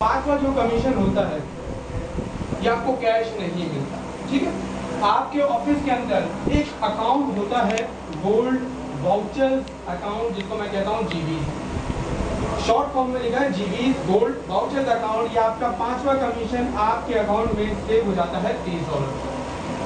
पांचवा जो कमीशन होता है ये आपको कैश नहीं मिलता, ठीक है। आपके ऑफिस के अंदर एक अकाउंट होता है गोल्ड वाउचर्स अकाउंट, जिसको मैं कहता हूँ जीबी, शॉर्ट फॉर्म में लिखा है जीबी गोल्ड वाउचर्स अकाउंट। ये आपका पांचवा कमीशन आपके अकाउंट में सेव हो जाता है $30।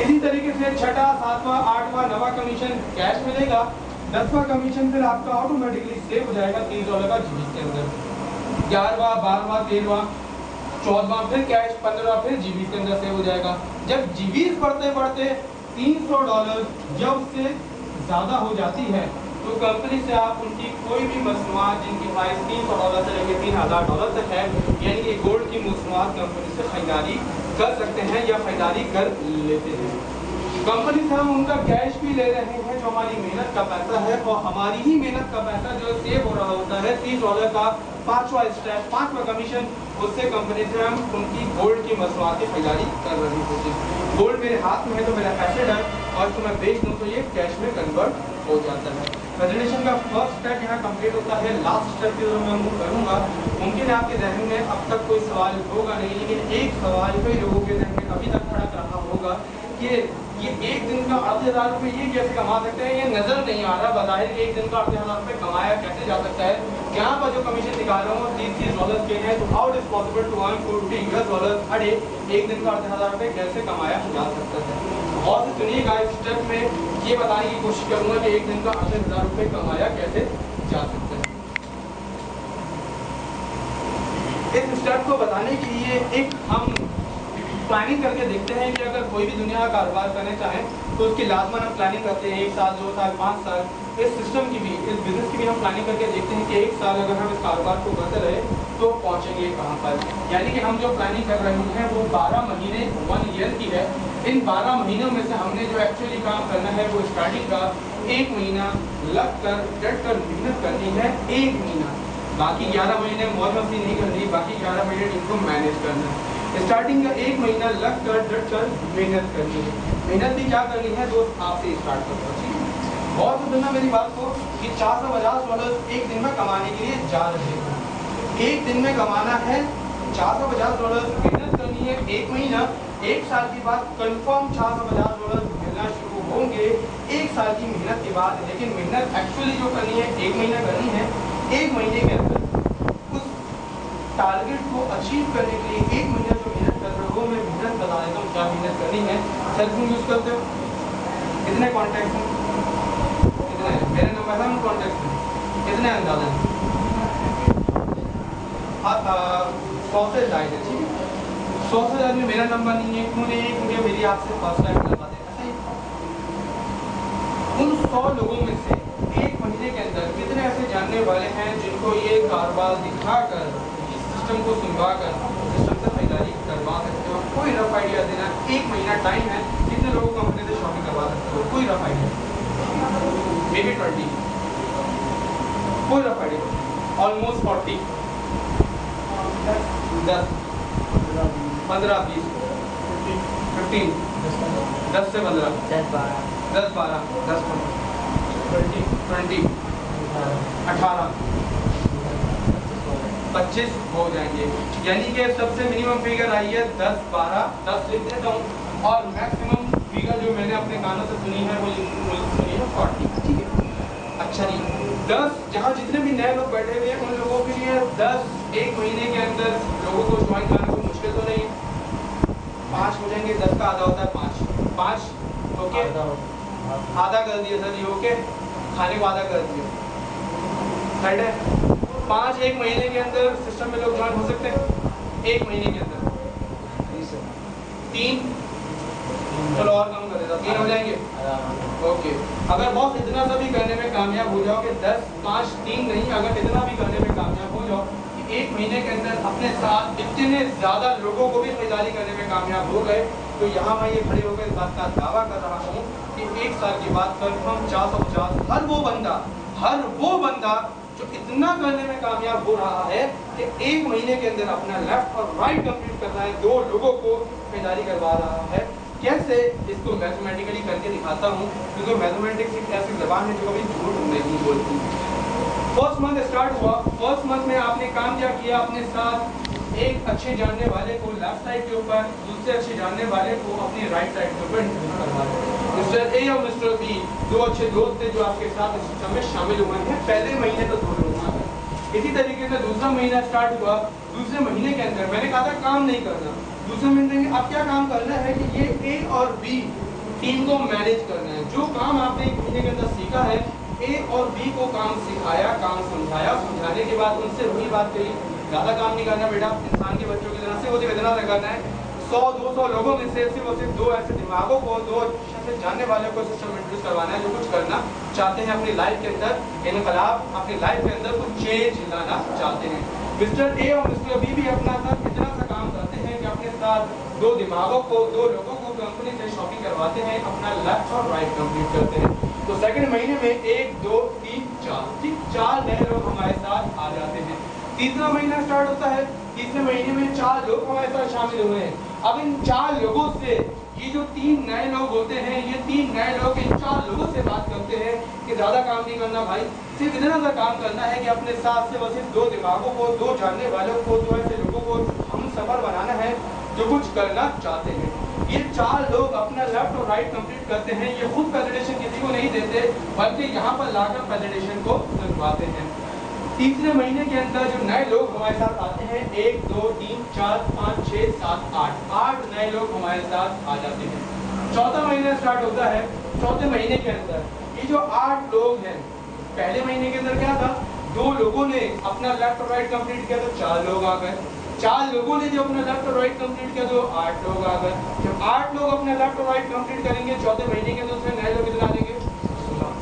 इसी तरीके से छठा, सातवां, आठवां, नवा कमीशन कैश मिलेगा। 10वां कमीशन फिर आपका ऑटोमेटिकली सेव हो जाएगा $30 का जीबी के अंदर। 11वां, 12वां, 13वां, 14वां फिर कैश, 15वां फिर जीबी के अंदर सेव हो जाएगा। जब जीबी बढ़ते बढ़ते $300 जब से ज़्यादा हो जाती है तो कंपनी से आप उनकी कोई भी मसनूआत जिनकी प्राइस $300 से लेकर $3000 तक है, यानी कि गोल्ड की मसनूआत कंपनी से खरीदारी कर सकते हैं या खरीदारी कर लेते हैं। कंपनी से हम उनका कैश भी ले रहे हैं जो हमारी मेहनत का पैसा है, और हमारी ही मेहनत का पैसा जो सेव हो रहा होता है $30 का पांचवा स्टेप, पांचवा कमीशन, उससे कंपनी से हम उनकी गोल्ड की मसनूआत की खरीदारी कर रही होती है। गोल्ड मेरे हाथ में है तो मेरा पैसे है, और इसको मैं बेच दूँ तो ये कैश में कन्वर्ट हो जाता है। प्रेजेंटेशन का फर्स्ट स्टेप यहाँ कंप्लीट होता है। लास्ट स्टेप जो मैं मूव करूँगा, मुमकिन है आपके जहन में अब तक कोई सवाल होगा नहीं, लेकिन एक सवाल कई लोगों के जहन में अभी तक खड़ा रहा होगा कि ये एक दिन का 80,000 रुपये ये कैसे कमा सकते हैं। ये नजर नहीं आ रहा बाहर एक दिन का 80,000 रुपये कमाया कैसे जा सकता है। यहाँ पर जो कमीशन निकाल रहा हूँ $30 के हैं, तो how it is possible to earn $40 a day, एक दिन का 80,000 रुपये कैसे कमाया जा सकता है। और सुनिएगा, इस स्टेप में ये बताने की कोशिश करूंगा कि एक दिन का 80,000 रुपये कमाया कैसे जा सकता है। इस स्टेप को बताने के लिए एक हम प्लानिंग करके देखते हैं कि अगर कोई भी दुनिया का कारोबार करना चाहें तो उसकी लाजमन हम प्लानिंग करते हैं 1 साल, 2 साल, 5 साल। इस सिस्टम की भी, इस बिजनेस की भी हम प्लानिंग करके देखते हैं कि 1 साल अगर हम इस कारोबार को करते रहे तो पहुंचेंगे कहां पर। यानी कि हम जो प्लानिंग कर रहे हैं वो 12 महीने 1 ईयर की है। इन 12 महीनों में से हमने जो एक्चुअली काम करना है वो स्टार्टिंग का 1 महीना लग कर डट कर मेहनत करनी है, 1 महीना। बाकी 11 महीने मौज मस्ती नहीं करनी, बाकी 11 महीने इनको मैनेज करना है। स्टार्टिंग का 1 महीना लग कर डट कर मेहनत करनी है। मेहनत भी क्या करनी है दोस्त, आपसे स्टार्ट करता हूँ, ठीक है। बहुत सुनना मेरी बात को कि $450 एक दिन में कमाने के लिए जा रहे हैं। एक दिन में कमाना है $450, मेहनत करनी है 1 महीना। 1 साल के बाद कंफर्म $450 मिलना शुरू होंगे, 1 साल की मेहनत के बाद। लेकिन मेहनत एक्चुअली जो करनी है 1 महीना करनी है। 1 महीने के अंदर उस टारगेट को अचीव करने के लिए 1 महीना जो मेहनत कर रहे हो, मैं मेहनत बता देता हूँ क्या मेहनत करनी है। सेलफोन यूज करते हो, कितने कॉन्टैक्ट हैं, कितने मेरे नंबर है कॉन्टैक्ट में, कितने अंदाजा 100 से ज़्यादा, ठीक है। 100 से ज़्यादा में मेरा नंबर नहीं है, क्यों नहीं है, क्योंकि मेरी आपसे फर्स्ट टाइम मुलाकात है। ऐसा ही उन 100 लोगों में से 1 महीने के अंदर कितने ऐसे जानने वाले हैं जिनको ये कारोबार दिखाकर, इस सिस्टम को सुनवाकर सिस्टम से खरीदारी करवा सकते हो। कोई रफ आइडिया देना, 1 महीना टाइम है, कितने लोगों को अपने से शॉपिंग करवा सकते हो, कोई रफ आइडिया, मे बी 20, कोई रफ आइडिया, ऑलमोस्ट 40, 10, 15, 20, 15, 10 से 15, 10, 12, 10, 12, 10, 20, 18, 25 हो जाएंगे। यानी कि सबसे मिनिमम फिगर आई है 10, 12, 10 लिख देता हूँ, और मैक्सिमम फिगर जो मैंने अपने कानों से सुनी है वो सुनी है 40, ठीक है। अच्छा जी, 10 जहाँ जितने भी नए लोग बैठे हुए हैं उन लोगों के लिए 10 1 महीने के अंदर लोगों को ज्वाइन करना कोई मुश्किल तो नहीं। 5 हो जाएंगे, 10 का आधा होता है 5, ओके, आधा कर दिया सर जी, ओके, खाने को आधा कर दिया, राइट है। 5 1 महीने के अंदर सिस्टम में लोग ज्वाइन हो सकते हैं 1 महीने के अंदर। 3, चलो और कम कर देता, 3 हो जाएंगे, ओके। अगर बॉस इतना सा भी करने में कामयाब हो जाओ कि 10, 5, 3 नहीं, अगर इतना भी करने में कामयाब हो जाओ कि 1 महीने के अंदर अपने साथ इतने ज़्यादा लोगों को भी खरीदारी करने में कामयाब हो गए, तो यहाँ मैं ये खड़े होकर इस बात का दावा कर रहा हूँ कि 1 साल के बाद कन्फर्म 450 हर वो बंदा जो इतना करने में कामयाब हो रहा है कि 1 महीने के अंदर अपना लेफ्ट और राइट कंप्लीट करना है, 2 लोगों को खरीदारी करवा रहा है। कैसे, इसको मैथमेटिकली करके दिखाता हूँ, क्योंकि मैथमेटिक्स एक ऐसी जबान है जो कभी झूठ नहीं बोलती। फर्स्ट मंथ स्टार्ट हुआ, फर्स्ट मंथ में आपने काम क्या किया, अपने साथ एक अच्छे जानने वाले को लेफ्ट साइड के ऊपर, दूसरे अच्छे जानने वाले को अपनी राइट साइड के ऊपर इंट्रोड्यूस करवा दें। मिस्टर ए और मिस्टर बी दो अच्छे दोस्त थे जो आपके साथ इस सिस्टम में शामिल हुए हैं। पहले महीने तो 2 लोग आ गए। इसी तरीके से दूसरा महीना स्टार्ट हुआ। दूसरे महीने के अंदर मैंने कहा था काम नहीं करना। दूसरे महीने में अब क्या काम करना है कि ये ए और बी टीम को मैनेज करना है। जो काम आपने 1 महीने के अंदर सीखा है, ए और बी को काम सिखाया, काम समझाया, समझाने के बाद उनसे वही बात कही, ज़्यादा काम नहीं करना बेटा, इंसान के बच्चों की तरह से वो इतना करना है। 100-200 लोगों में से सिर्फ 2 ऐसे दिमागों को, 2 अच्छे जानने वाले को सिस्टम इंट्रोड्यूस करवाना है जो कुछ करना चाहते हैं अपनी लाइफ के अंदर इनकलाब, अपनी लाइफ के अंदर कुछ चेंज लाना चाहते हैं। मिस्टर ए और मिस्टर बी भी अपना साथ इतना सा काम करते हैं कि अपने साथ 2 दिमागों को, 2 लोगों को कंपनी से शॉपिंग करवाते हैं, अपना लेफ्ट और राइट कंप्लीट करते हैं। तो सेकंड महीने में 1 2 3 4 ठीक 4 नए लोग हमारे साथ आ जाते हैं। तीसरा महीना स्टार्ट होता है। तीसरे महीने में 4 लोग हमारे साथ शामिल हुए हैं। अब इन 4 लोगों से ये जो 3 नए लोग होते हैं, ये 3 नए लोग इन 4 लोगों से बात करते हैं कि ज़्यादा काम नहीं करना भाई, सिर्फ इतना सा काम करना है कि अपने साथ से बस 2 दिमागों को, 2 जानने वालों को, 2 ऐसे लोगों को हम सफर बनाना है जो कुछ करना चाहते हैं। ये 4 लोग अपना लेफ्ट और राइट कंप्लीट करते हैं। ये खुद प्रेजेंटेशन किसी को नहीं देते, बल्कि यहाँ पर लाकर प्रेजेंटेशन को करवाते हैं। तीसरे महीने के अंदर जो नए लोग हमारे साथ आते हैं, 1 2 3 4 5 6 7 8 नए लोग हमारे साथ आ जाते हैं। चौथा महीना स्टार्ट होता है। चौथे महीने के अंदर ये जो 8 लोग हैं, पहले महीने के अंदर क्या था, 2 लोगों ने अपना लेफ्ट और राइट कंप्लीट किया तो 4 लोग आ गए। 4 लोगों ने जो अपना लेफ्ट और राइट कंप्लीट किया तो 8 लोग आ गए। जब 8 लोग अपना लेफ्ट और राइट कंप्लीट करेंगे चौथे महीने के अंदर, उसमें नए लोग कितना आ जाएंगे,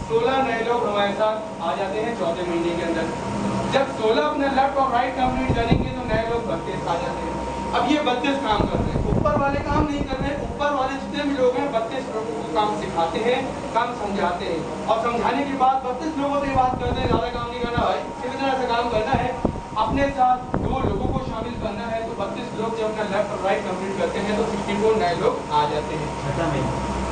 16 नए लोग हमारे साथ आ जाते हैं चौथे महीने के अंदर। जब 16 अपने लेफ्ट और राइट कंप्लीट करेंगे तो नए लोग 32 आ जाते हैं। अब ये 32 काम कर रहे हैं, ऊपर वाले काम नहीं कर रहे हैं। ऊपर वाले जितने भी लोग हैं 32 लोगों को काम सिखाते हैं, काम समझाते हैं, और समझाने के बाद 32 लोगों से बात करते हैं, ज़्यादा काम नहीं करना भाई, सिर्फ इतना सा काम करना है, अपने साथ 2 लोगों को शामिल करना है। तो 32 लोग जब अपना लेफ्ट और राइट कंप्लीट करते हैं तो 64 नए लोग आ जाते हैं।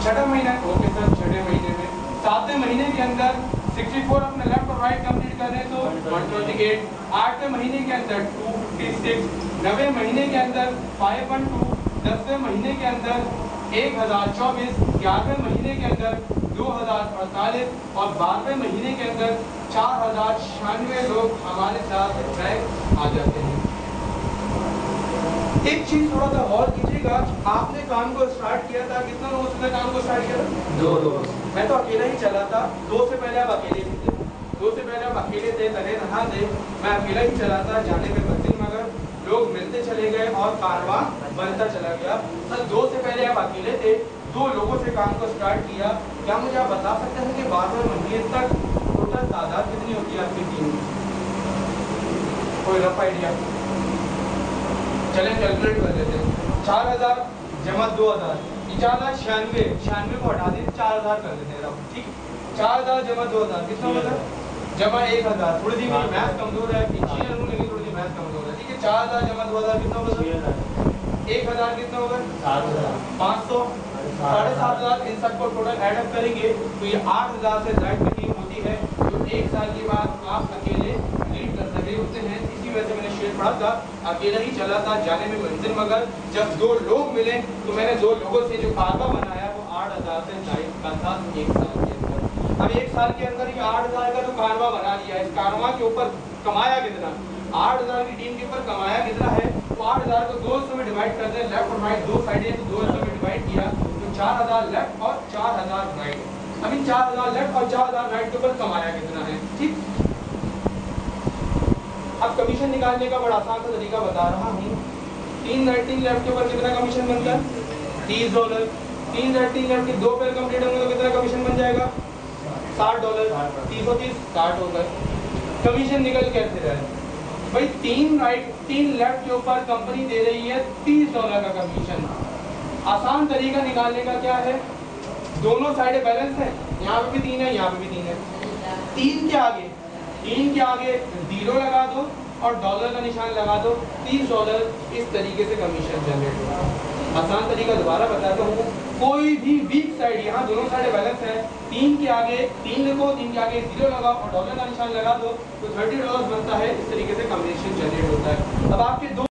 छठा महीना ओके सर, छठे महीने में। 7वें महीने के अंदर 64 अपने लेफ्ट और राइट कंप्लीट कर रहे हैं तो 128। 8वें महीने के अंदर 256। 9वें महीने के अंदर 512। 10वें महीने के अंदर 1024। 11वें महीने के अंदर 2048 और 12वें महीने के अंदर 4096 लोग हमारे साथ ट्रैक आ जाते हैं। एक चीज थोड़ा सा और कीजिएगा, आपने काम को स्टार्ट किया था, कितना लोगों से काम को स्टार्ट किया था? 2 लोग। मैं तो अकेला ही चला था। 2 से पहले आप अकेले ही थे, 2 से पहले आप अकेले थे, तने नहा थे, मैं अकेला ही चला था। जाने में मंजिल मगर लोग मिलते चले गए और कारवां बनता चला गया। सर 2 से पहले आप अकेले थे, 2 लोगों से काम को स्टार्ट किया। क्या मुझे आप बता सकते हैं कि 12वें महीने तक टोटल तादाद कितनी होती है आपकी टीम में? कोई रफ आइडिया? चलें कैलकुलेट कर लेते हैं। 4000 जमा 2000, 4096 को हटा दें, 4000 कर देते हैं रफ, ठीक। 4000 जमा 2000 कितना होगा? जमा 1000। थोड़ी सी मेरी मैथ कमजोर है, इंजीनियर हूँ लेकिन थोड़ी सी मैथ कमजोर है, ठीक है। 4000 जमा 2000 कितना होगा? 1000 कितना होगा? 500। 7500 इन सबको टोटल एडअप करेंगे तो ये 8000 से ज्यादा की टीम होती है जो 1 साल के बाद आप अकेले लीड कर सके होते हैं। इसी वजह से मैंने शेयर पढ़ा था, अकेला ही चला था, जाने में मंजिल मगर। जब 2 लोग मिले तो मैंने 2 लोगों से जो कारवा बनाया वो 8000 से ज्यादा का था 1 साल के अंदर। अब 1 साल के अंदर ये 8000 का जो कारवा बना लिया, इस कारवा के ऊपर कमाया कितना? 8000 की टीम के ऊपर कमाया कितना है? तो 8000 को 200 में डिवाइड कर दें, लेफ्ट और राइट 2 साइड है तो 200 में डिवाइड किया तो 4000 लेफ्ट और 4000 राइट। अभी 4000 लेफ्ट और 4000 राइट के ऊपर कमाया कितना है, ठीक। अब कमीशन निकालने का बड़ा आसान सा तरीका बता रहा हूँ। 3 राइटिंग लेफ्ट के ऊपर कितना कमीशन बनता है? $30। 3 राइटिंग लेफ्ट के 2 पेयर कंप्लीट होंगे तो कितना कमीशन बन जाएगा? $60। 330 60 हो गए। कमीशन निकल कैसे रहा है भाई? 3 लेफ्ट के ऊपर कंपनी दे रही है $30 का कमीशन। आसान तरीका निकालने का क्या है? दोनों साइड बैलेंस है, यहाँ पे भी 3 है, यहाँ पे भी 3 है। 3 के आगे 0 लगा दो और डॉलर का निशान लगा दो, $30 इस तरीके से कमीशन जनरेट होगा। आसान तरीका दोबारा बताता हूँ। कोई भी वीक साइड, यहाँ दोनों साइड बैलेंस है, 3 के आगे 3 लिखो, 3 के आगे 0 लगाओ और डॉलर का निशान लगा दो तो $30 बनता है। इस तरीके से कमीशन जनरेट होता है। अब आपके